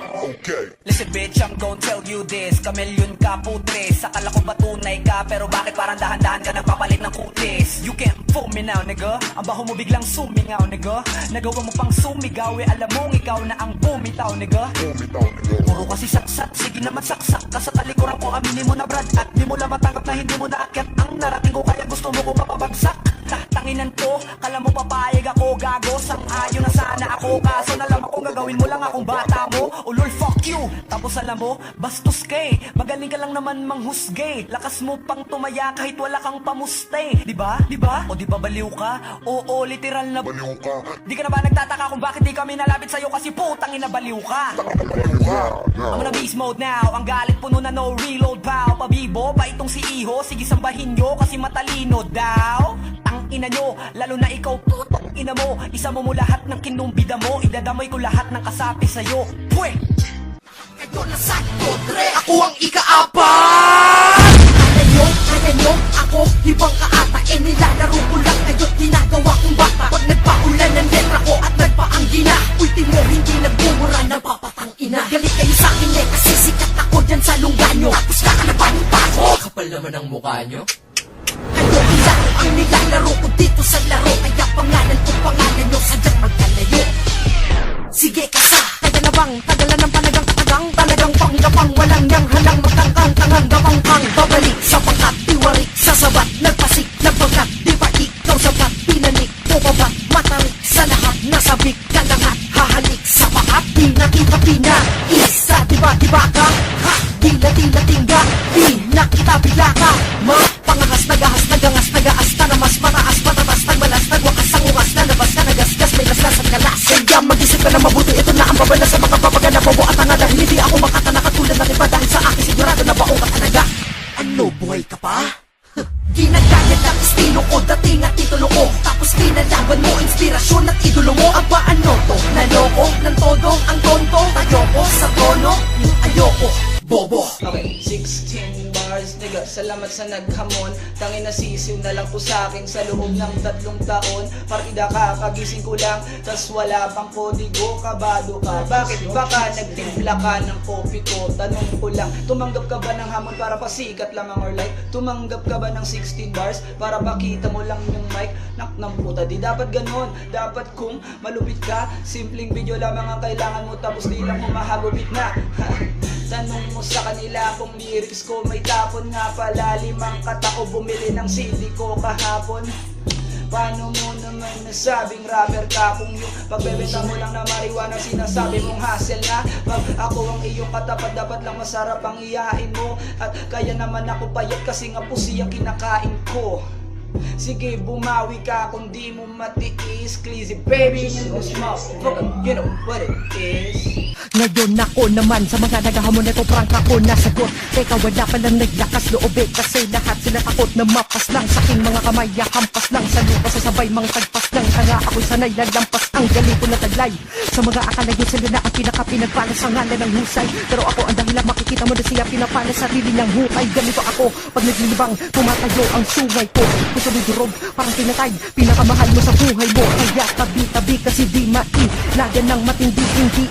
Okay. Listen bitch, I'm gon' tell you this. Kamilyon ka putres, akala ko ba tunay ka, pero bakit parang dahan-dahan ka nagpapalit ng kutis? You can't fool me now, nigga. Ang baho mo biglang sumingaw, nigga. Nagawa mo pang sumigaw, alam mong ikaw na ang bumitaw, nigga. Puro kasi saksak, sige naman saksak ka sa talikuran ko, aminin mo na brad. At di mo lang matanggap na hindi mo naakyat ang narating ko, kaya gusto mo ko mapabagsak. Tanginan ko, kala mo papayag ako, gago. Sang-ayon na sana ako, kaso nalaman kong gagawin mo lang akong bata mo. Ulol, fuck you. Tapos alam mo, bastos kay, magaling ka lang naman manghusgay. Lakas mo pang tumaya kahit wala kang pamuste. Diba? Diba? O diba baliw ka? Oo, literal na Baliw ka. Di ka na ba nagtataka kung bakit di kami nalapit sa'yo kasi putang ina baliw ka? Baliw ka. I'm on a beast mode now, ang galit puno na no reload pal. Pabibo ba itong si Iho? Sige sambahin nyo kasi matalino daw. Ang ina nyo, lalo na ikaw putang ina mo. Isa mo lahat ng kinumbida mo, idadamay ko lahat ng kasapi sa'yo. Pwe! Ito na sa kodre, ako ang ika-apat. Kaya nyo, ako, ibang kaata. Nilalaro ko lang kayo, ginagawa kong bata. Pag nagpaulan ng letra ko at nagpaanggina, ultimo hindi nagbumura ng papatang ina. Galit kayo sa akin kasi sikat ako dyan sa lungganyo. Tapos kakalabanin pa ako. Kapal naman ang mukha nyo. Kayo ang laro ang nilalaro ko dito sa laro. Kaya pangalan ko pangalan nyo, sadyang magkalayo. Sige kasa, kaya na bang tagalan ng panagang katagang. Talagang panggapang walang niyang halang magtangkang. Tangang gawang kang babalik sa pangkat. Iwarik sa sabat, nagpasik, nagpagkat. Di ba ikaw sabat, pinanik mo ba ba't matarik sa lahat? Nasabik ka lang at hahalik sa pakat. Di nakita isa, diba ka? Ha, di na tingga. Di nakita bigla ka. Pangahas, nagangas, nagaas, tanamas, mataas, matatas, nagmalas, nagwakas, ang ungas, lalabas ka, nagasgas, may laslas at kalas. Kaya mag-isip ka na mabuti, ito na ang babala sa mga papagana, bobo at tanga dahil hindi ako makatana katulad ng iba dahil sa akin sigurado na baong ka talaga. Ano, buhay ka pa? Ginagaya ng estilo ko, dating at titulo ko. Tapos kinalaban mo, inspirasyon at idolo mo. Aba ano to? Naloko ng todo, ang tonto. Ayoko sa tono, yung ayoko. Bobo. Okay, 16 bars, nigga, salamat sa naghamon. Tangin na sisiw na lang po sa akin sa loob ng 3 taon. Partida ka, kagising ko lang, tas wala pang kodigo, kabado ka. Bakit baka nagtimpla ka ng kopi ko? Tanong ko lang, tumanggap ka ba ng hamon para pasikat lamang or like? Tumanggap ka ba ng 16 bars para pakita mo lang yung mic? Nak ng puta, di dapat ganon. Dapat kung malupit ka, simpleng video lamang ang kailangan mo, tapos di lang humahagupit na. Tanong mo sa kanila kung lyrics ko may tapon. Nga pala 5 katao bumili ng CD ko kahapon. Paano mo naman nasabing rapper ka kung yung pagbebenta mo lang na marijuana sinasabi mong hassle na? Pag ako ang iyong katapat, dapat lang masarap ang iyain mo. At kaya naman ako payat kasi nga pusi ang kinakain ko. Sige, bumawi ka kung di mo matiis. Clizzy baby in this motherfucker, you know what it is. Ngayon ako naman sa mga naghahamon ito, prangka ko nasagot. Teka, wala palang naglakas loobe kasi lahat sila takot na mapas lang sa aking mga kamay. Hampas lang sa lupa, sasabay mga tagpas lang. Kaya ako'y sanay lalampas ang galing ko na taglay. Sa mga akalayo sila na ang pinaka-pinagpala sa ngalan ng husay. Pero ako ang dahilan, makikita mo na siya pinapala sarili ng hukay. Ganito ako, pag naglilibang, tumatayo ang sungay ko. Gusto mo durog, parang pinatay, pinakamahal mo sa buhay mo. Kaya tabi-tabi kasi di lagyan ng matindi, hindi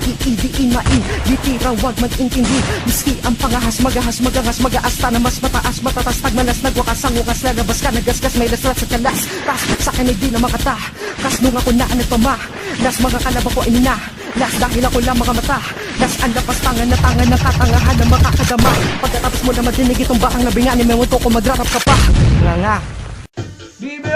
litira, wag mag-intindi. Miski ang pangahas, magahas, magaas, tanamas, mataas, matatas, tagmalas, nagwakas, ang ukas, lalabas ka, nagasgas, may laslas sa kalas. Tas, sa akin ay di na makata, kas nung ako na nagpama. Las mga kalaba ko inina, las dahil ako lang mga mata. Las ang lapas tangan na tangan ng katangahan na makakadama. Pagkatapos mo na madinig itong bakang nabingan, may ko kung magrarap ka pa. Nga. Bibi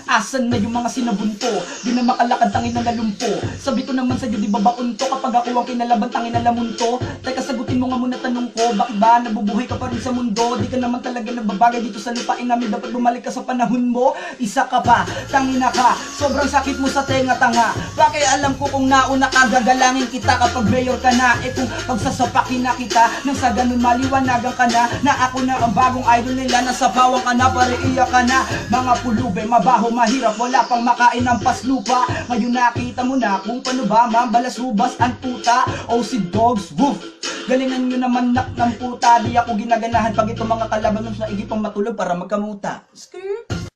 asan na yung mga sinabunto? Di na makalakad tangin na lalumpo. Sabi ko naman sa'yo, di ba baunto? Kapag ako ang kinalaban, tangin na lamunto. Teka, sagutin mo nga muna tanong ko, bakit ba nabubuhay ka pa rin sa mundo? Di ka naman talaga nagbabagay dito sa lupain namin. Dapat bumalik ka sa panahon mo. Isa ka pa, tangina ka, sobrang sakit mo sa tenga tanga. Bakit alam ko kung nauna ka, gagalangin kita kapag mayor ka na. Eh kung pagsasapakin na kita, nang sa ganun maliwanagan ka na ako na ang bagong idol nila. Nasa bawang ka na, pare-iya ka na. Mga pulube, mabaho, mahirap, wala pang makain ng paslupa. Ngayon nakita mo na kung paano ba mambalas hubas ang puta. O si dogs, woof. Galingan nyo naman nak ng puta. Di ako ginaganahan pag itong mga kalaban sa igipang matulog para magkamuta. Skirt.